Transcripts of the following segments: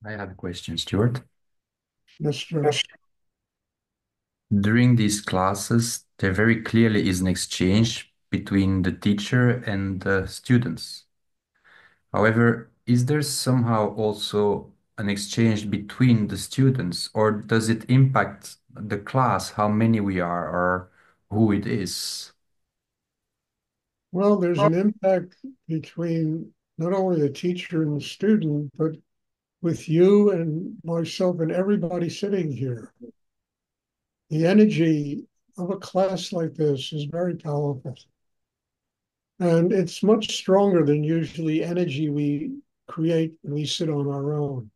I have a question, Stuart. Mr. During these classes, there very clearly is an exchange between the teacher and the students. However, is there somehow also an exchange between the students, or does it impact the class, how many we are, or who it is? Well, there's an impact between not only the teacher and the student, but with you and myself and everybody sitting here. The energy of a class like this is very powerful. And it's much stronger than usually energy we create when we sit on our own.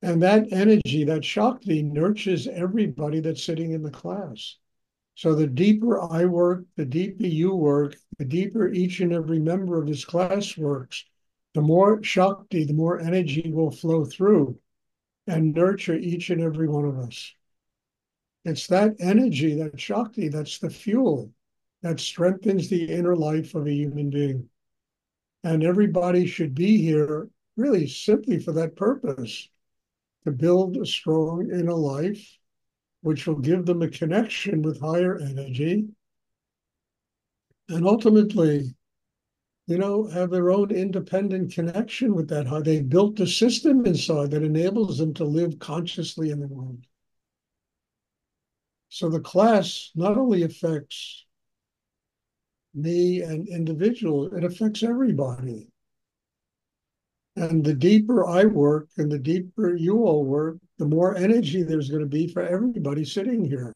And that energy, that Shakti, nurtures everybody that's sitting in the class. So the deeper I work, the deeper you work, the deeper each and every member of this class works, the more Shakti, the more energy will flow through and nurture each and every one of us. It's that energy, that Shakti, that's the fuel that strengthens the inner life of a human being. And everybody should be here really simply for that purpose, to build a strong inner life, which will give them a connection with higher energy and ultimately, have their own independent connection with that. How they built a system inside that enables them to live consciously in the world. So the class not only affects me and individual, it affects everybody. And the deeper I work and the deeper you all work, the more energy there's going to be for everybody sitting here.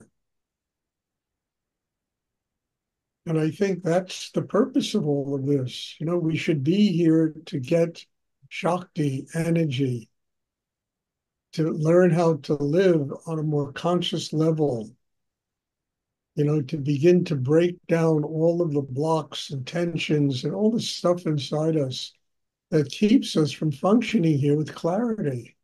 And I think that's the purpose of all of this. We should be here to get Shakti, energy, to learn how to live on a more conscious level, to begin to break down all of the blocks and tensions and all the stuff inside us that keeps us from functioning here with clarity.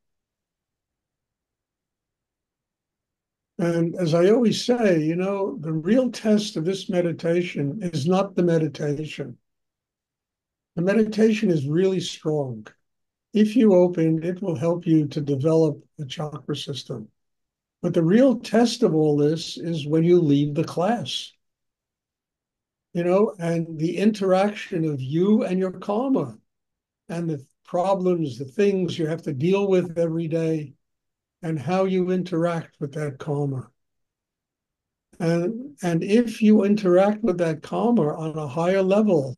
And as I always say, the real test of this meditation is not the meditation. The meditation is really strong. If you open, it will help you to develop a chakra system. But the real test of all this is when you leave the class, and the interaction of you and your karma and the problems, the things you have to deal with every day, and how you interact with that karma. And if you interact with that karma on a higher level,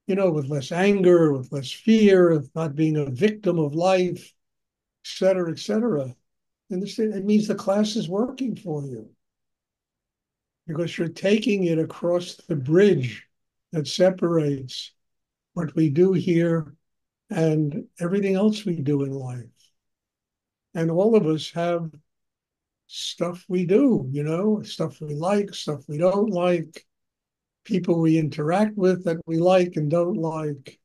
with less anger, with less fear, of not being a victim of life, et cetera, and it means the class is working for you because you're taking it across the bridge that separates what we do here and everything else we do in life. And all of us have stuff we do, stuff we like, stuff we don't like, people we interact with that we like and don't like.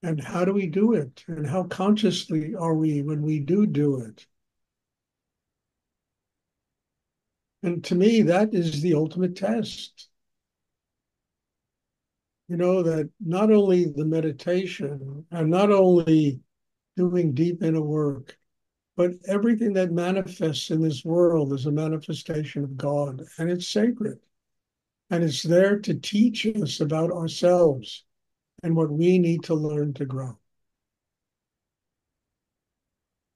And how do we do it? And how consciously are we when we do it? And to me, that is the ultimate test. That not only the meditation and not only doing deep inner work, but everything that manifests in this world is a manifestation of God, and it's sacred. And it's there to teach us about ourselves and what we need to learn to grow.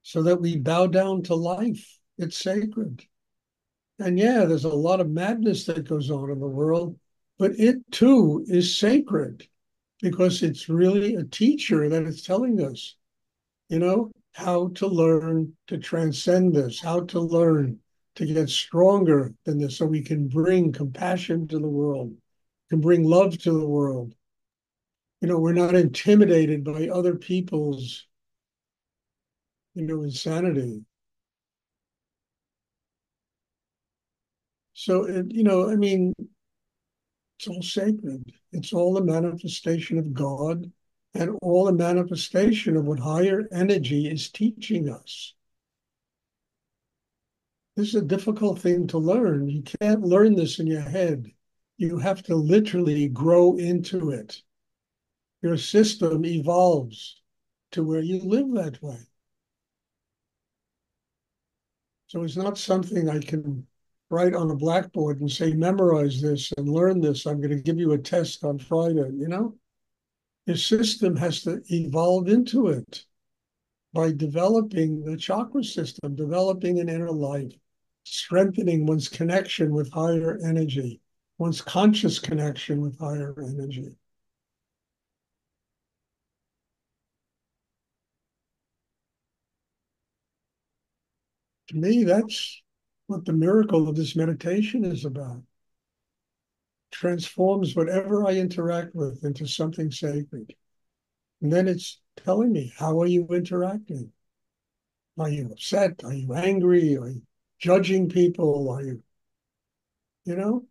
So that we bow down to life. It's sacred. And yeah, there's a lot of madness that goes on in the world, but it too is sacred because it's really a teacher that is telling us, how to learn to transcend this, how to learn to get stronger than this so we can bring compassion to the world, can bring love to the world. We're not intimidated by other people's, insanity. So, I mean, it's all sacred. It's all a manifestation of God and all a manifestation of what higher energy is teaching us. This is a difficult thing to learn. You can't learn this in your head. You have to literally grow into it. Your system evolves to where you live that way. So it's not something I can write on a blackboard and say, memorize this and learn this. I'm going to give you a test on Friday, you know? Your system has to evolve into it by developing the chakra system, developing an inner life, strengthening one's connection with higher energy, one's conscious connection with higher energy. To me, that's what the miracle of this meditation is about. Transforms whatever I interact with into something sacred. And then it's telling me, how are you interacting? Are you upset? Are you angry? Are you judging people? Are you, you know?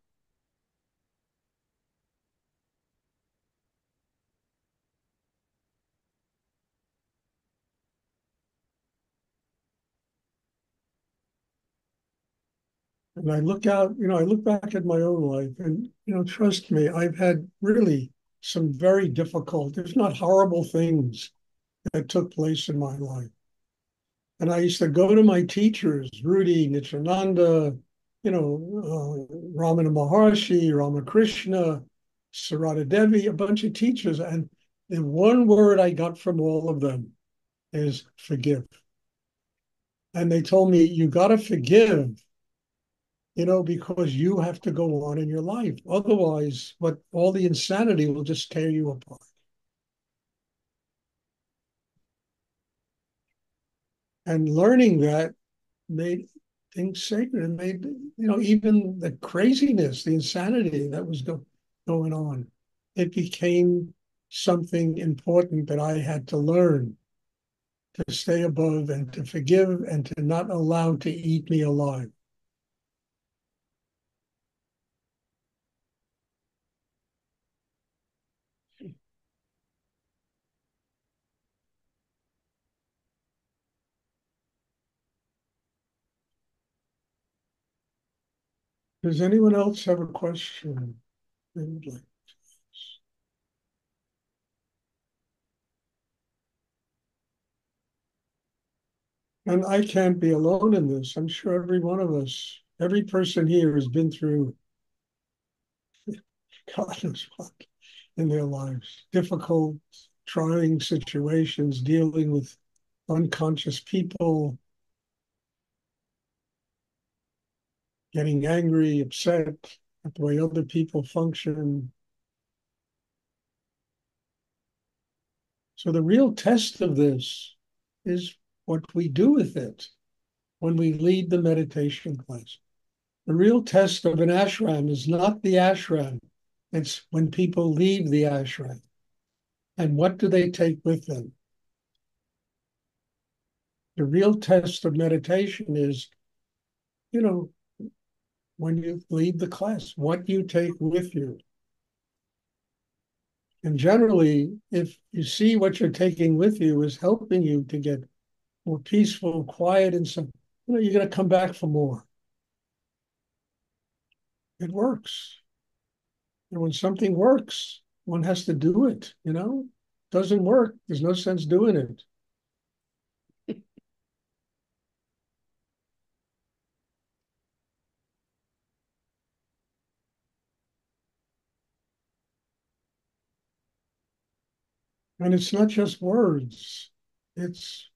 And I look out, I look back at my own life and, trust me, I've had really some very difficult, if not horrible things that took place in my life. And I used to go to my teachers, Rudy, Nityananda, Ramana Maharshi, Ramakrishna, Sarada Devi, a bunch of teachers. And the one word I got from all of them is forgive. And they told me, you got to forgive, because you have to go on in your life. Otherwise, what all the insanity will just tear you apart. And learning that made things sacred and made, even the craziness, the insanity that was going on, it became something important that I had to learn to stay above and to forgive and to not allow to eat me alive. Does anyone else have a question they would like? And I can't be alone in this. I'm sure every one of us, every person here has been through God knows what in their lives. Difficult, trying situations, dealing with unconscious people, getting angry, upset at the way other people function. So the real test of this is what we do with it when we lead the meditation class. The real test of an ashram is not the ashram. It's when people leave the ashram. And what do they take with them? The real test of meditation is, you know, when you leave the class, what you take with you. And generally, if you see what you're taking with you is helping you to get more peaceful, quiet, and some, you're going to come back for more. It works. And when something works, one has to do it. Doesn't work, there's no sense doing it. And it's not just words, it's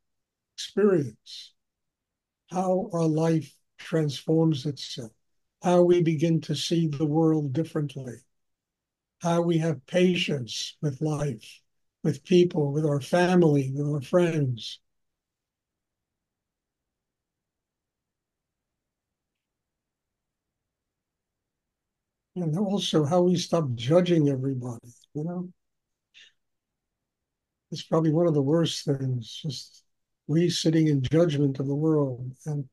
experience, how our life transforms itself, how we begin to see the world differently, how we have patience with life, with people, with our family, with our friends. And also how we stop judging everybody. It's probably one of the worst things, just we sitting in judgment of the world. And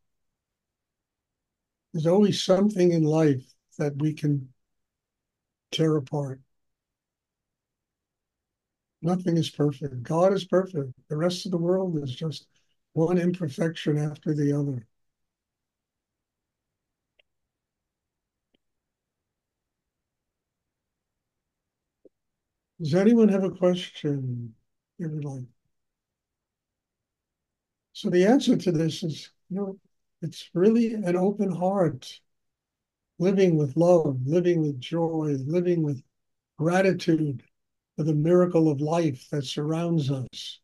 there's always something in life that we can tear apart. Nothing is perfect. God is perfect. The rest of the world is just one imperfection after the other. Does anyone have a question they would like? So the answer to this is, it's really an open heart, living with love, living with joy, living with gratitude for the miracle of life that surrounds us,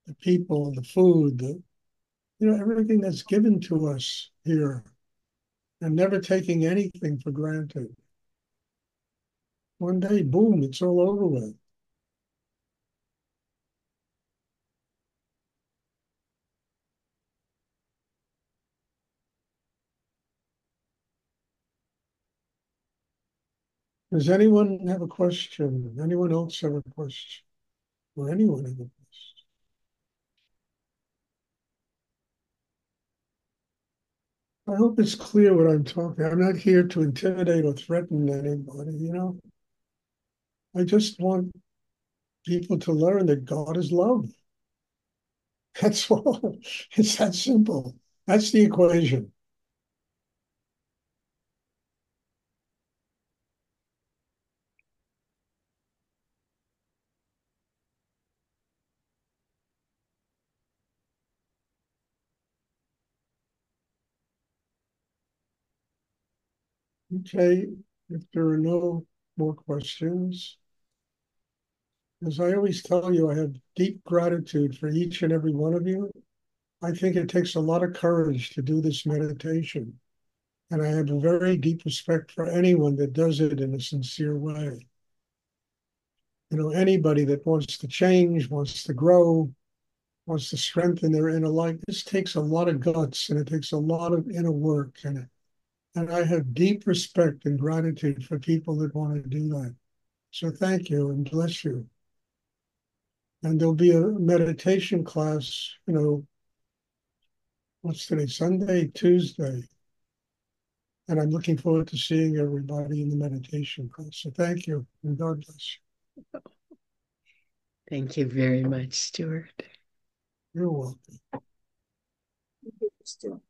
the people, the food, everything that's given to us here, and never taking anything for granted. One day, boom, it's all over with. Does anyone have a question? Anyone else have a question? Or anyone have a question? I hope it's clear what I'm talking. I'm not here to intimidate or threaten anybody. I just want people to learn that God is love. That's all. It's that simple. That's the equation. Okay, if there are no more questions, as I always tell you, I have deep gratitude for each and every one of you. I think it takes a lot of courage to do this meditation. And I have a very deep respect for anyone that does it in a sincere way. Anybody that wants to change, wants to grow, wants to strengthen their inner life, this takes a lot of guts and it takes a lot of inner work. And I have deep respect and gratitude for people that want to do that. So thank you and bless you. And there'll be a meditation class, what's today, Sunday, Tuesday. And I'm looking forward to seeing everybody in the meditation class. So thank you and God bless Thank you very much, Stuart. you. You're welcome. Stuart.